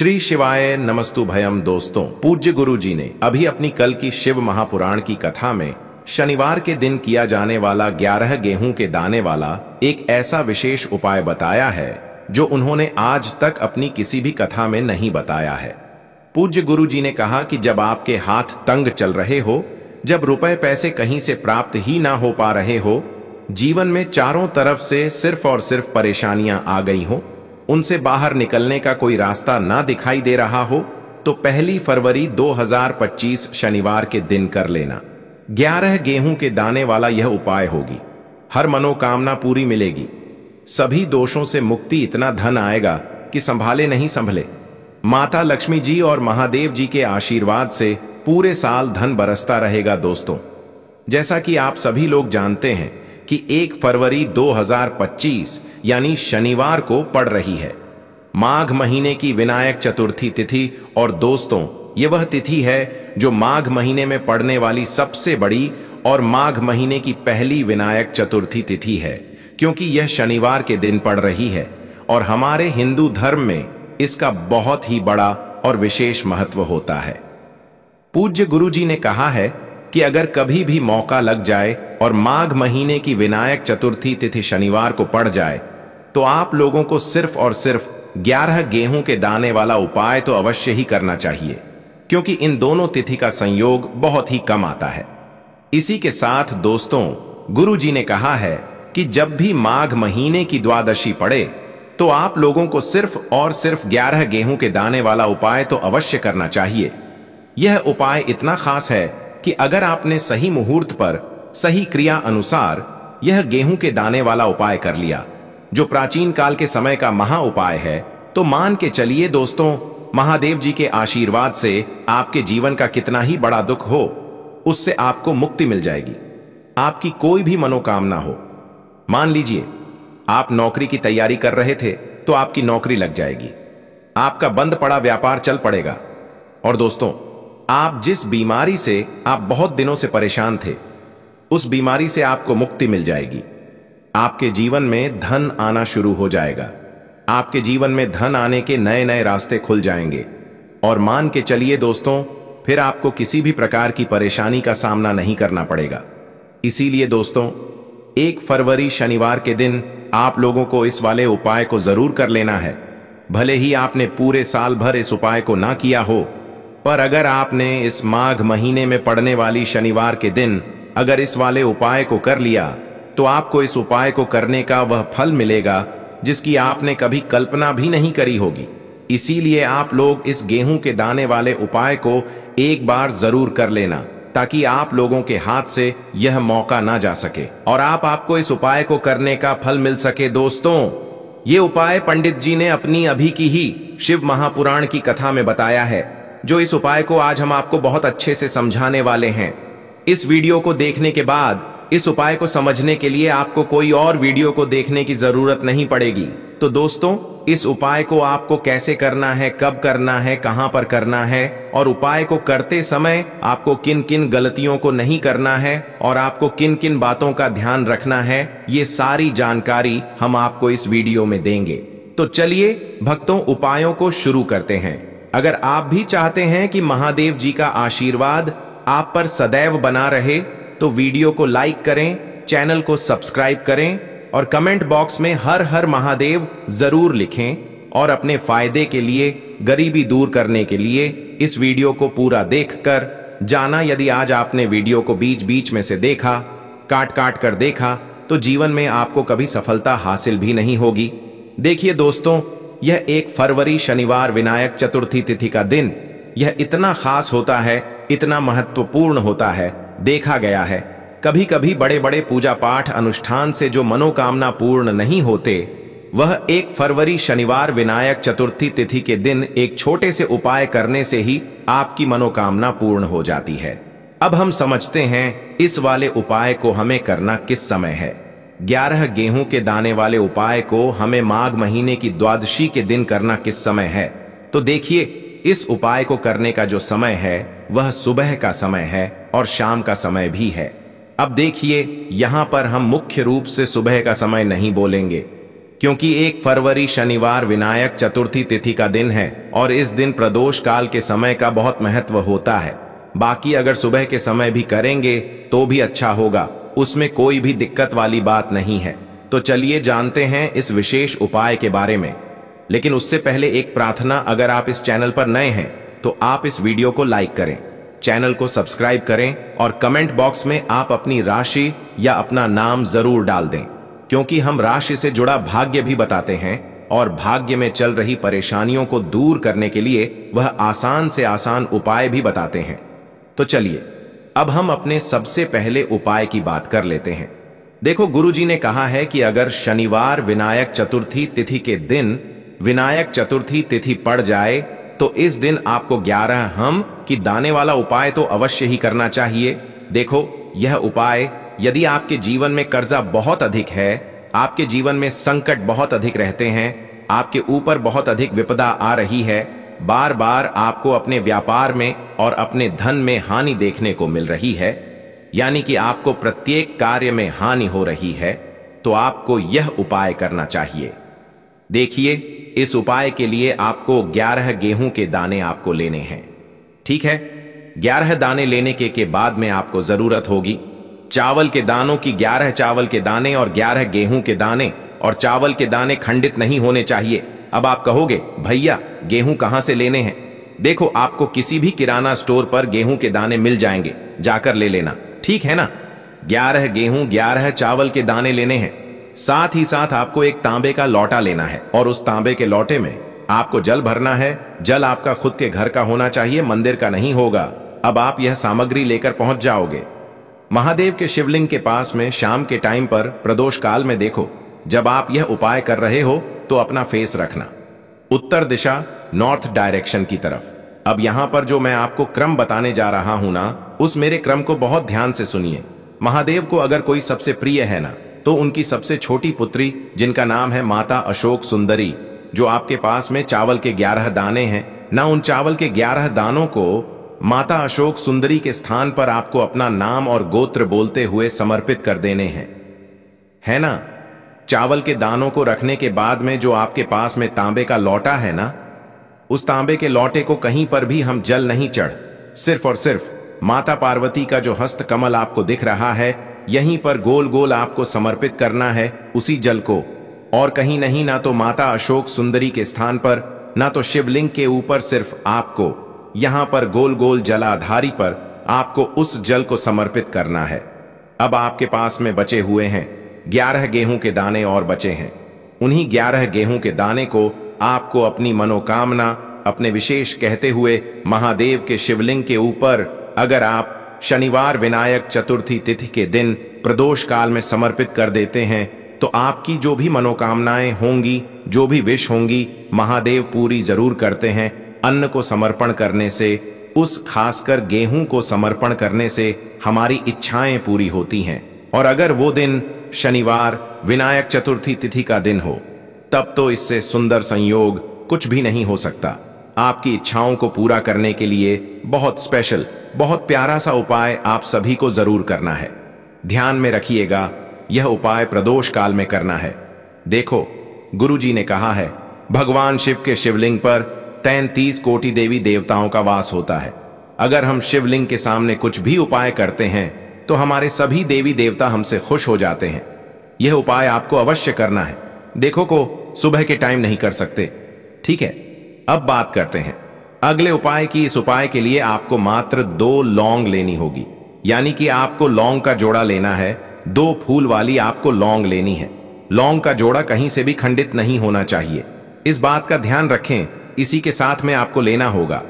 श्री शिवाय नमस्तु भयम। दोस्तों, पूज्य गुरु जी ने अभी अपनी कल की शिव महापुराण की कथा में शनिवार के दिन किया जाने वाला 11 गेहूं के दाने वाला एक ऐसा विशेष उपाय बताया है जो उन्होंने आज तक अपनी किसी भी कथा में नहीं बताया है। पूज्य गुरु जी ने कहा कि जब आपके हाथ तंग चल रहे हो, जब रुपए पैसे कहीं से प्राप्त ही ना हो पा रहे हो, जीवन में चारों तरफ से सिर्फ और सिर्फ परेशानियां आ गई हो, उनसे बाहर निकलने का कोई रास्ता ना दिखाई दे रहा हो, तो 1 फरवरी 2025 शनिवार के दिन कर लेना। 11 गेहूं के दाने वाला यह उपाय होगी। हर मनोकामना पूरी मिलेगी, सभी दोषों से मुक्ति, इतना धन आएगा कि संभाले नहीं संभले। माता लक्ष्मी जी और महादेव जी के आशीर्वाद से पूरे साल धन बरसता रहेगा। दोस्तों, जैसा कि आप सभी लोग जानते हैं कि 1 फरवरी 2025 यानी शनिवार को पड़ रही है माघ महीने की विनायक चतुर्थी तिथि। और दोस्तों, ये वह तिथि है जो माघ महीने में पड़ने वाली सबसे बड़ी और माघ महीने की पहली विनायक चतुर्थी तिथि है, क्योंकि यह शनिवार के दिन पड़ रही है और हमारे हिंदू धर्म में इसका बहुत ही बड़ा और विशेष महत्व होता है। पूज्य गुरु जी ने कहा है कि अगर कभी भी मौका लग जाए और माघ महीने की विनायक चतुर्थी तिथि शनिवार को पड़ जाए, तो आप लोगों को सिर्फ और सिर्फ 11 गेहूं के दाने वाला उपाय तो अवश्य ही करना चाहिए, क्योंकि इन दोनों तिथि का संयोग बहुत ही कम आता है। इसी के साथ दोस्तों, गुरु जी ने कहा है कि जब भी माघ महीने की द्वादशी पड़े, तो आप लोगों को सिर्फ और सिर्फ 11 गेहूं के दाने वाला उपाय तो अवश्य करना चाहिए। यह उपाय इतना खास है कि अगर आपने सही मुहूर्त पर सही क्रिया अनुसार यह गेहूं के दाने वाला उपाय कर लिया, जो प्राचीन काल के समय का महा उपाय है, तो मान के चलिए दोस्तों, महादेव जी के आशीर्वाद से आपके जीवन का कितना ही बड़ा दुख हो, उससे आपको मुक्ति मिल जाएगी। आपकी कोई भी मनोकामना हो, मान लीजिए आप नौकरी की तैयारी कर रहे थे तो आपकी नौकरी लग जाएगी, आपका बंद पड़ा व्यापार चल पड़ेगा। और दोस्तों, आप जिस बीमारी से आप बहुत दिनों से परेशान थे, उस बीमारी से आपको मुक्ति मिल जाएगी। आपके जीवन में धन आना शुरू हो जाएगा, आपके जीवन में धन आने के नए नए रास्ते खुल जाएंगे। और मान के चलिए दोस्तों, फिर आपको किसी भी प्रकार की परेशानी का सामना नहीं करना पड़ेगा। इसीलिए दोस्तों, 1 फरवरी शनिवार के दिन आप लोगों को इस वाले उपाय को जरूर कर लेना है। भले ही आपने पूरे साल भर इस उपाय को ना किया हो, पर अगर आपने इस माघ महीने में पड़ने वाली शनिवार के दिन अगर इस वाले उपाय को कर लिया, तो आपको इस उपाय को करने का वह फल मिलेगा जिसकी आपने कभी कल्पना भी नहीं करी होगी। इसीलिए आप लोग इस गेहूं के दाने वाले उपाय को एक बार जरूर कर लेना, ताकि आप लोगों के हाथ से यह मौका ना जा सके और आपको इस उपाय को करने का फल मिल सके। दोस्तों, ये उपाय पंडित जी ने अपनी अभी की ही शिव महापुराण की कथा में बताया है, जो इस उपाय को आज हम आपको बहुत अच्छे से समझाने वाले हैं। इस वीडियो को देखने के बाद इस उपाय को समझने के लिए आपको कोई और वीडियो को देखने की जरूरत नहीं पड़ेगी। तो दोस्तों, इस उपाय को आपको कैसे करना है, कब करना है, कहां पर करना है, और उपाय को करते समय आपको किन किन गलतियों को नहीं करना है और आपको किन किन बातों का ध्यान रखना है, ये सारी जानकारी हम आपको इस वीडियो में देंगे। तो चलिए भक्तों, उपायों को शुरू करते हैं। अगर आप भी चाहते हैं कि महादेव जी का आशीर्वाद आप पर सदैव बना रहे, तो वीडियो को लाइक करें, चैनल को सब्सक्राइब करें और कमेंट बॉक्स में हर हर महादेव जरूर लिखें। और अपने फायदे के लिए, गरीबी दूर करने के लिए इस वीडियो को पूरा देखकर जाना। यदि आज आपने वीडियो को बीच बीच में से देखा, काट काट कर देखा, तो जीवन में आपको कभी सफलता हासिल भी नहीं होगी। देखिए दोस्तों, यह 1 फरवरी शनिवार विनायक चतुर्थी तिथि का दिन यह इतना खास होता है, इतना महत्वपूर्ण होता है। देखा गया है कभी कभी बड़े बड़े पूजा पाठ अनुष्ठान से जो मनोकामना पूर्ण नहीं होते, वह 1 फरवरी शनिवार विनायक चतुर्थी तिथि के दिन एक छोटे से उपाय करने से ही आपकी मनोकामना पूर्ण हो जाती है। अब हम समझते हैं इस वाले उपाय को हमें करना किस समय है। 11 गेहूं के दाने वाले उपाय को हमें माघ महीने की द्वादशी के दिन करना किस समय है। तो देखिए, इस उपाय को करने का जो समय है वह सुबह का समय है और शाम का समय भी है। अब देखिए, यहां पर हम मुख्य रूप से सुबह का समय नहीं बोलेंगे, क्योंकि 1 फरवरी शनिवार विनायक चतुर्थी तिथि का दिन है और इस दिन प्रदोष काल के समय का बहुत महत्व होता है। बाकी अगर सुबह के समय भी करेंगे तो भी अच्छा होगा, उसमें कोई भी दिक्कत वाली बात नहीं है। तो चलिए जानते हैं इस विशेष उपाय के बारे में। लेकिन उससे पहले एक प्रार्थना, अगर आप इस चैनल पर नए हैं तो आप इस वीडियो को लाइक करें, चैनल को सब्सक्राइब करें और कमेंट बॉक्स में आप अपनी राशि या अपना नाम जरूर डाल दें, क्योंकि हम राशि से जुड़ा भाग्य भी बताते हैं और भाग्य में चल रही परेशानियों को दूर करने के लिए वह आसान से आसान उपाय भी बताते हैं। तो चलिए अब हम अपने सबसे पहले उपाय की बात कर लेते हैं। देखो, गुरुजी ने कहा है कि अगर शनिवार विनायक चतुर्थी तिथि के दिन विनायक चतुर्थी तिथि पड़ जाए तो इस दिन आपको 11 हम की दाने वाला उपाय तो अवश्य ही करना चाहिए। देखो, यह उपाय यदि आपके जीवन में कर्जा बहुत अधिक है, आपके जीवन में संकट बहुत अधिक रहते हैं, आपके ऊपर बहुत अधिक विपदा आ रही है, बार बार आपको अपने व्यापार में और अपने धन में हानि देखने को मिल रही है, यानी कि आपको प्रत्येक कार्य में हानि हो रही है, तो आपको यह उपाय करना चाहिए। देखिए, इस उपाय के लिए आपको 11 गेहूं के दाने आपको लेने हैं। ठीक है, 11 दाने लेने के बाद में आपको जरूरत होगी चावल के दानों की। 11 चावल के दाने और 11 गेहूं के दाने, और चावल के दाने खंडित नहीं होने चाहिए। अब आप कहोगे, भैया गेहूं कहां से लेने हैं? देखो, आपको किसी भी किराना स्टोर पर गेहूं के दाने मिल जाएंगे, जाकर ले लेना, ठीक है ना। 11 गेहूं 11 चावल के दाने लेने हैं। साथ ही साथ आपको एक तांबे का लोटा लेना है और उस तांबे के लोटे में आपको जल भरना है। जल आपका खुद के घर का होना चाहिए, मंदिर का नहीं होगा। अब आप यह सामग्री लेकर पहुंच जाओगे महादेव के शिवलिंग के पास में। शाम के टाइम पर प्रदोष काल में देखो, जब आप यह उपाय कर रहे हो तो अपना फेस रखना उत्तर दिशा, नॉर्थ डायरेक्शन की तरफ। अब यहां पर जो मैं आपको क्रम बताने जा रहा हूं ना, उस मेरे क्रम को बहुत ध्यान से सुनिए। महादेव को अगर कोई सबसे प्रिय है ना, तो उनकी सबसे छोटी पुत्री, जिनका नाम है माता अशोक सुंदरी, जो आपके पास में चावल के 11 दाने हैं ना, उन चावल के 11 दानों को माता अशोक सुंदरी के स्थान पर आपको अपना नाम और गोत्र बोलते हुए समर्पित कर देने हैं, है ना। चावल के दानों को रखने के बाद में जो आपके पास में तांबे का लोटा है ना, उस तांबे के लोटे को कहीं पर भी हम जल नहीं चढ़, सिर्फ और सिर्फ माता पार्वती का जो हस्त कमल आपको दिख रहा है, यहीं पर गोल गोल आपको समर्पित करना है उसी जल को, और कहीं नहीं, ना तो माता अशोक सुंदरी के स्थान पर, ना तो शिवलिंग के ऊपर, सिर्फ आपको यहां पर गोल गोल जलाधारी पर आपको उस जल को समर्पित करना है। अब आपके पास में बचे हुए हैं 11 गेहूं के दाने और बचे हैं। उन्हीं 11 गेहूं के दाने को आपको अपनी मनोकामना, अपने विशेष कहते हुए महादेव के शिवलिंग के ऊपर, अगर आप शनिवार विनायक चतुर्थी तिथि के दिन प्रदोष काल में समर्पित कर देते हैं, तो आपकी जो भी मनोकामनाएं होंगी, जो भी विश होंगी, महादेव पूरी जरूर करते हैं। अन्न को समर्पण करने से, उस खासकर गेहूं को समर्पण करने से हमारी इच्छाएं पूरी होती हैं। और अगर वो दिन शनिवार विनायक चतुर्थी तिथि का दिन हो, तब तो इससे सुंदर संयोग कुछ भी नहीं हो सकता। आपकी इच्छाओं को पूरा करने के लिए बहुत स्पेशल, बहुत प्यारा सा उपाय आप सभी को जरूर करना है। ध्यान में रखिएगा, यह उपाय प्रदोष काल में करना है। देखो, गुरुजी ने कहा है, भगवान शिव के शिवलिंग पर 33 कोटि देवी देवताओं का वास होता है। अगर हम शिवलिंग के सामने कुछ भी उपाय करते हैं तो हमारे सभी देवी देवता हमसे खुश हो जाते हैं। यह उपाय आपको अवश्य करना है। देखो को सुबह के टाइम नहीं कर सकते, ठीक है। अब बात करते हैं अगले उपाय की। इस उपाय के लिए आपको मात्र 2 लौंग लेनी होगी, यानी कि आपको लौंग का जोड़ा लेना है। 2 फूल वाली आपको लौंग लेनी है। लौंग का जोड़ा कहीं से भी खंडित नहीं होना चाहिए, इस बात का ध्यान रखें। इसी के साथ में आपको लेना होगा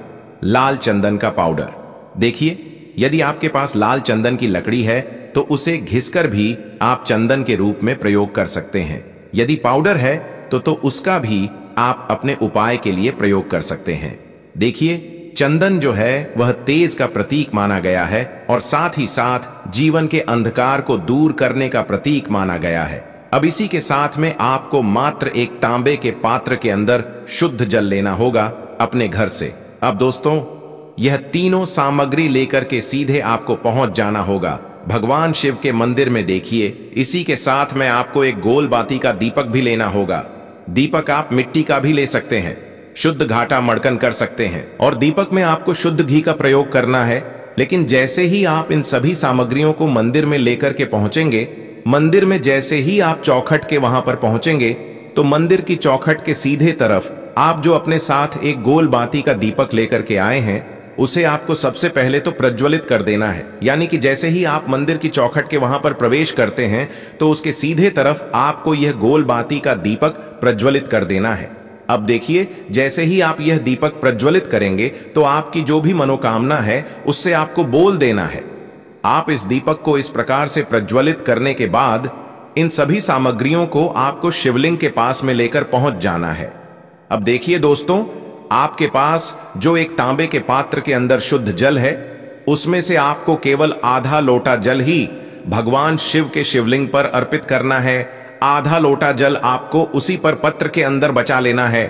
लाल चंदन का पाउडर। देखिए, यदि आपके पास लाल चंदन की लकड़ी है तो उसे घिसकर भी आप चंदन के रूप में प्रयोग कर सकते हैं। यदि पाउडर है तो उसका भी आप अपने उपाय के लिए प्रयोग कर सकते हैं। देखिए, चंदन जो है वह तेज का प्रतीक माना गया है और साथ ही साथ जीवन के अंधकार को दूर करने का प्रतीक माना गया है। अब इसी के साथ में आपको मात्र एक तांबे के पात्र के अंदर शुद्ध जल लेना होगा अपने घर से। अब दोस्तों, यह तीनों सामग्री लेकर के सीधे आपको पहुंच जाना होगा भगवान शिव के मंदिर में देखिए। इसी के साथ में आपको एक गोल बाती का दीपक भी लेना होगा। दीपक आप मिट्टी का भी ले सकते हैं, शुद्ध घाटा मड़कन कर सकते हैं, और दीपक में आपको शुद्ध घी का प्रयोग करना है। लेकिन जैसे ही आप इन सभी सामग्रियों को मंदिर में लेकर के पहुंचेंगे, मंदिर में जैसे ही आप चौखट के वहां पर पहुंचेंगे, तो मंदिर की चौखट के सीधे तरफ आप जो अपने साथ एक गोल बाती का दीपक लेकर के आए हैं, उसे आपको सबसे पहले तो प्रज्वलित कर देना है। यानी कि जैसे ही आप मंदिर की चौखट के वहां पर प्रवेश करते हैं, तो उसके सीधे तरफ आपको यह गोल बाती का दीपक प्रज्वलित कर देना है। अब देखिए, जैसे ही आप यह दीपक प्रज्वलित करेंगे, तो आपकी जो भी मनोकामना है उससे आपको बोल देना है। आप इस दीपक को इस प्रकार से प्रज्वलित करने के बाद इन सभी सामग्रियों को आपको शिवलिंग के पास में लेकर पहुंच जाना है। अब देखिए दोस्तों, आपके पास जो एक तांबे के पात्र के अंदर शुद्ध जल है, उसमें से आपको केवल आधा लोटा जल ही भगवान शिव के शिवलिंग पर अर्पित करना है। आधा लोटा जल आपको उसी पर पत्र के अंदर बचा लेना है।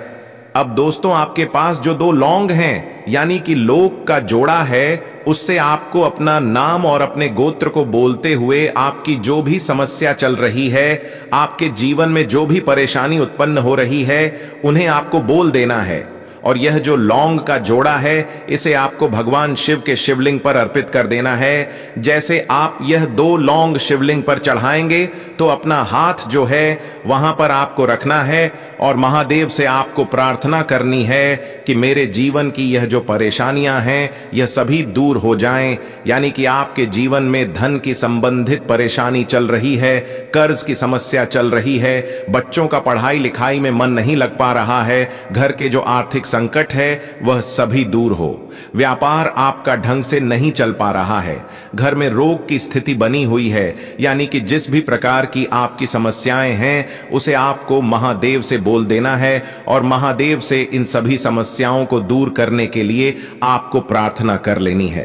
अब दोस्तों, आपके पास जो 2 लौंग हैं, यानी कि लोक का जोड़ा है, उससे आपको अपना नाम और अपने गोत्र को बोलते हुए आपकी जो भी समस्या चल रही है, आपके जीवन में जो भी परेशानी उत्पन्न हो रही है, उन्हें आपको बोल देना है। और यह जो लौंग का जोड़ा है, इसे आपको भगवान शिव के शिवलिंग पर अर्पित कर देना है। जैसे आप यह 2 लौंग शिवलिंग पर चढ़ाएंगे, तो अपना हाथ जो है वहां पर आपको रखना है और महादेव से आपको प्रार्थना करनी है कि मेरे जीवन की यह जो परेशानियां हैं, यह सभी दूर हो जाएं। यानी कि आपके जीवन में धन की संबंधित परेशानी चल रही है, कर्ज की समस्या चल रही है, बच्चों का पढ़ाई लिखाई में मन नहीं लग पा रहा है, घर के जो आर्थिक संकट है वह सभी दूर हो, व्यापार आपका ढंग से नहीं चल पा रहा है, घर में रोग की स्थिति बनी हुई है, यानी कि जिस भी प्रकार की आपकी समस्याएं हैं, उसे आपको महादेव से बोल देना है और महादेव से इन सभी समस्याओं को दूर करने के लिए आपको प्रार्थना कर लेनी है।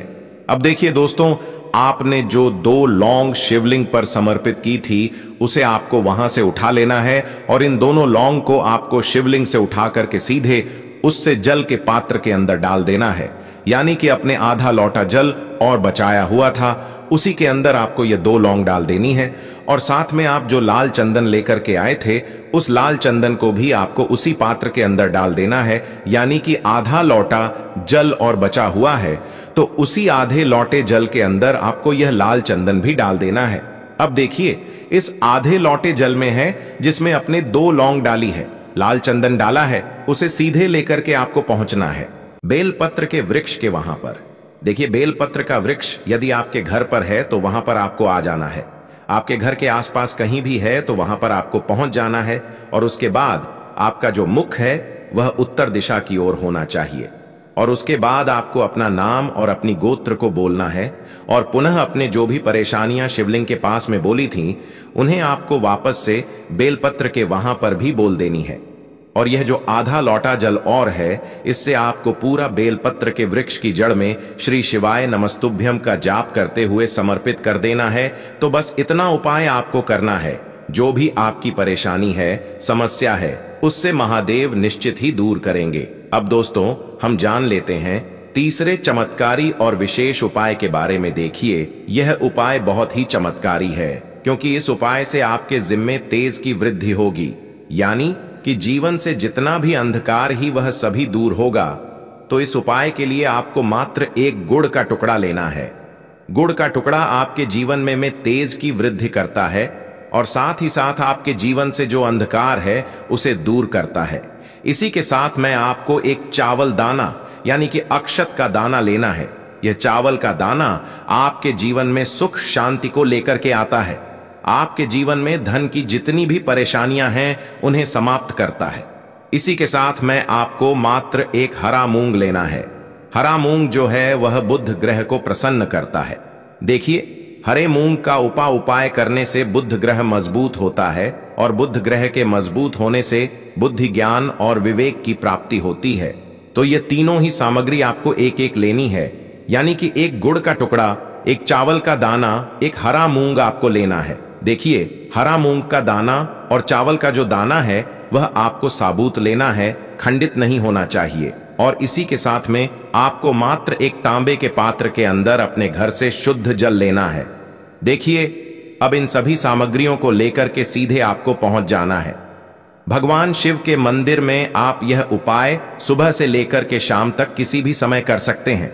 अब देखिए दोस्तों, आपने जो 2 लौंग शिवलिंग पर समर्पित की थी, उसे आपको वहां से उठा लेना है और इन दोनों लौंग को आपको शिवलिंग से उठा करके सीधे उससे जल के पात्र के अंदर डाल देना है। यानी कि अपने आधा लोटा जल और बचाया हुआ था, उसी के अंदर आपको ये 2 लौंग डाल देनी है। और साथ में आप जो लाल चंदन लेकर के आए थे, उस लाल चंदन को भी आपको उसी पात्र के अंदर डाल देना है। यानी कि आधा लोटा जल और बचा हुआ है, तो उसी आधे लोटे जल के अंदर आपको यह लाल चंदन भी डाल देना है। अब देखिए, इस आधे लोटे जल में है जिसमें अपने 2 लौंग डाली है, लाल चंदन डाला है, उसे सीधे लेकर के आपको पहुंचना है बेलपत्र के वृक्ष के वहां पर। देखिए, बेलपत्र का वृक्ष यदि आपके घर पर है तो वहां पर आपको आ जाना है। आपके घर के आसपास कहीं भी है तो वहां पर आपको पहुंच जाना है। और उसके बाद आपका जो मुख है वह उत्तर दिशा की ओर होना चाहिए। और उसके बाद आपको अपना नाम और अपनी गोत्र को बोलना है और पुनः अपने जो भी परेशानियां शिवलिंग के पास में बोली थीं, उन्हें आपको वापस से बेलपत्र के वहां पर भी बोल देनी है। और यह जो आधा लोटा जल और है, इससे आपको पूरा बेलपत्र के वृक्ष की जड़ में श्री शिवाय नमस्तुभ्यम का जाप करते हुए समर्पित कर देना है। तो बस इतना उपाय आपको करना है। जो भी आपकी परेशानी है, समस्या है, उससे महादेव निश्चित ही दूर करेंगे। अब दोस्तों, हम जान लेते हैं तीसरे चमत्कारी और विशेष उपाय के बारे में। देखिए, यह उपाय बहुत ही चमत्कारी है, क्योंकि इस उपाय से आपके जिम्मे तेज की वृद्धि होगी। यानी कि जीवन से जितना भी अंधकार ही वह सभी दूर होगा। तो इस उपाय के लिए आपको मात्र एक गुड़ का टुकड़ा लेना है। गुड़ का टुकड़ा आपके जीवन में तेज की वृद्धि करता है और साथ ही साथ आपके जीवन से जो अंधकार है उसे दूर करता है। इसी के साथ मैं आपको एक चावल दाना यानी कि अक्षत का दाना लेना है। यह चावल का दाना आपके जीवन में सुख शांति को लेकर के आता है। आपके जीवन में धन की जितनी भी परेशानियां हैं उन्हें समाप्त करता है। इसी के साथ मैं आपको मात्र एक हरा मूंग लेना है। हरा मूंग जो है वह बुध ग्रह को प्रसन्न करता है। देखिए, हरे मूंग का उपाय करने से बुध ग्रह मजबूत होता है और बुध ग्रह के मजबूत होने से बुद्धि, ज्ञान और विवेक की प्राप्ति होती है। तो ये तीनों ही सामग्री आपको एक एक लेनी है। यानी कि एक गुड़ का टुकड़ा, एक चावल का दाना, एक हरा मूंग आपको लेना है। देखिए, हरा मूंग का दाना और चावल का जो दाना है वह आपको साबुत लेना है, खंडित नहीं होना चाहिए। और इसी के साथ में आपको मात्र एक तांबे के पात्र के अंदर अपने घर से शुद्ध जल लेना है। देखिए, अब इन सभी सामग्रियों को लेकर के सीधे आपको पहुंच जाना है भगवान शिव के मंदिर में। आप यह उपाय सुबह से लेकर के शाम तक किसी भी समय कर सकते हैं,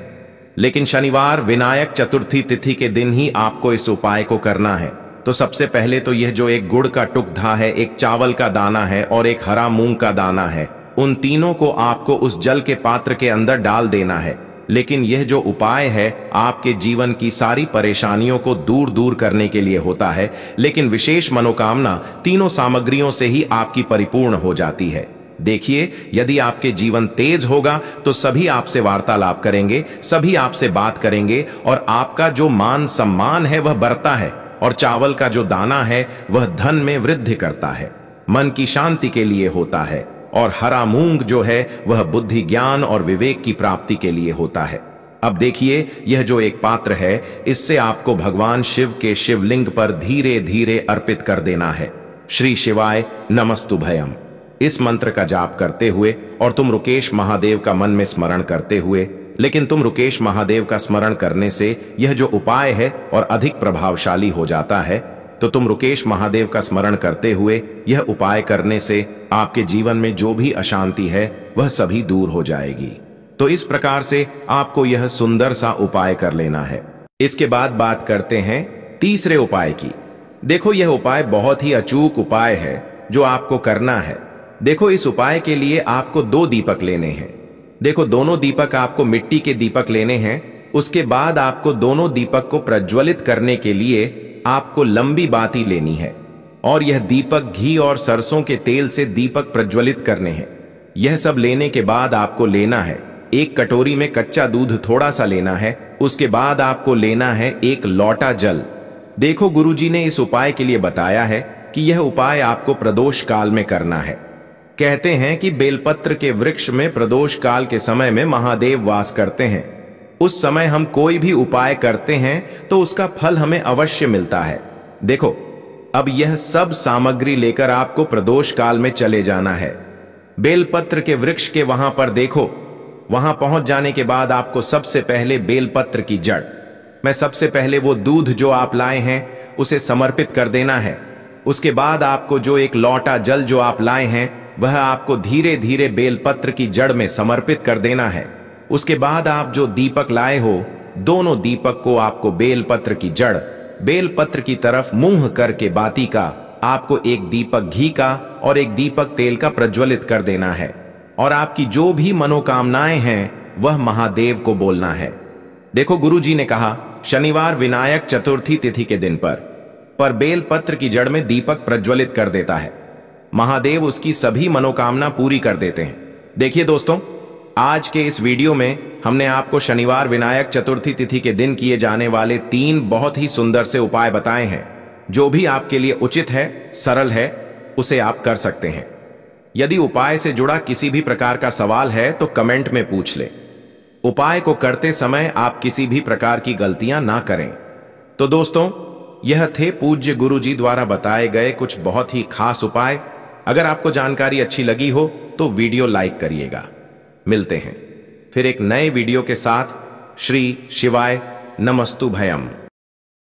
लेकिन शनिवार विनायक चतुर्थी तिथि के दिन ही आपको इस उपाय को करना है। तो सबसे पहले तो यह जो एक गुड़ का टुकड़ा है, एक चावल का दाना है और एक हरा मूंग का दाना है, उन तीनों को आपको उस जल के पात्र के अंदर डाल देना है। लेकिन यह जो उपाय है आपके जीवन की सारी परेशानियों को दूर दूर करने के लिए होता है, लेकिन विशेष मनोकामना तीनों सामग्रियों से ही आपकी परिपूर्ण हो जाती है। देखिए, यदि आपके जीवन तेज होगा तो सभी आपसे वार्तालाप करेंगे, सभी आपसे बात करेंगे और आपका जो मान सम्मान है वह बढ़ता है, और चावल का जो दाना है वह धन में वृद्धि करता है, मन की शांति के लिए होता है, और हरा मूंग जो है वह बुद्धि, ज्ञान और विवेक की प्राप्ति के लिए होता है। अब देखिए, यह जो एक पात्र है इससे आपको भगवान शिव के शिवलिंग पर धीरे धीरे अर्पित कर देना है। श्री शिवाय नमस्तुभयम इस मंत्र का जाप करते हुए, और तुम रुकेश महादेव का मन में स्मरण करते हुए, लेकिन तुम रुकेश महादेव का स्मरण करने से यह जो उपाय है और अधिक प्रभावशाली हो जाता है। तो तुम रुकेश महादेव का स्मरण करते हुए यह उपाय करने से आपके जीवन में जो भी अशांति है वह सभी दूर हो जाएगी। तो इस प्रकार से आपको यह सुंदर सा उपाय कर लेना है। इसके बाद बात करते हैं तीसरे उपाय की। देखो, यह उपाय बहुत ही अचूक उपाय है जो आपको करना है। देखो, इस उपाय के लिए आपको 2 दीपक लेने हैं। देखो, दोनों दीपक आपको मिट्टी के दीपक लेने हैं। उसके बाद आपको दोनों दीपक को प्रज्वलित करने के लिए आपको लंबी बाती लेनी है, और यह दीपक घी और सरसों के तेल से दीपक प्रज्वलित करने हैं। यह सब लेने के बाद आपको लेना है एक कटोरी में कच्चा दूध थोड़ा सा लेना है। उसके बाद आपको लेना है 1 लोटा जल। देखो, गुरुजी ने इस उपाय के लिए बताया है कि यह उपाय आपको प्रदोष काल में करना है। कहते हैं कि बेलपत्र के वृक्ष में प्रदोष काल के समय में महादेव वास करते हैं। उस समय हम कोई भी उपाय करते हैं तो उसका फल हमें अवश्य मिलता है। देखो, अब यह सब सामग्री लेकर आपको प्रदोष काल में चले जाना है। बेलपत्र के वृक्ष के वहां पर देखो, वहां पहुंच जाने के बाद आपको सबसे पहले बेलपत्र की जड़ में सबसे पहले वो दूध जो आप लाए हैं उसे समर्पित कर देना है। उसके बाद आपको जो 1 लोटा जल जो आप लाए हैं वह आपको धीरे धीरे बेलपत्र की जड़ में समर्पित कर देना है। उसके बाद आप जो दीपक लाए हो, दोनों दीपक को आपको बेलपत्र की जड़, बेलपत्र की तरफ मुंह करके बाती का आपको 1 दीपक घी का और 1 दीपक तेल का प्रज्वलित कर देना है, और आपकी जो भी मनोकामनाएं हैं वह महादेव को बोलना है। देखो, गुरुजी ने कहा शनिवार विनायक चतुर्थी तिथि के दिन पर बेलपत्र की जड़ में दीपक प्रज्वलित कर देता है, महादेव उसकी सभी मनोकामना पूरी कर देते हैं। देखिए दोस्तों, आज के इस वीडियो में हमने आपको शनिवार विनायक चतुर्थी तिथि के दिन किए जाने वाले 3 बहुत ही सुंदर से उपाय बताए हैं। जो भी आपके लिए उचित है, सरल है, उसे आप कर सकते हैं। यदि उपाय से जुड़ा किसी भी प्रकार का सवाल है तो कमेंट में पूछ ले। उपाय को करते समय आप किसी भी प्रकार की गलतियां ना करें। तो दोस्तों, यह थे पूज्य गुरुजी द्वारा बताए गए कुछ बहुत ही खास उपाय। अगर आपको जानकारी अच्छी लगी हो तो वीडियो लाइक करिएगा। मिलते हैं फिर एक नए वीडियो के साथ। श्री शिवाय नमस्तुभयम।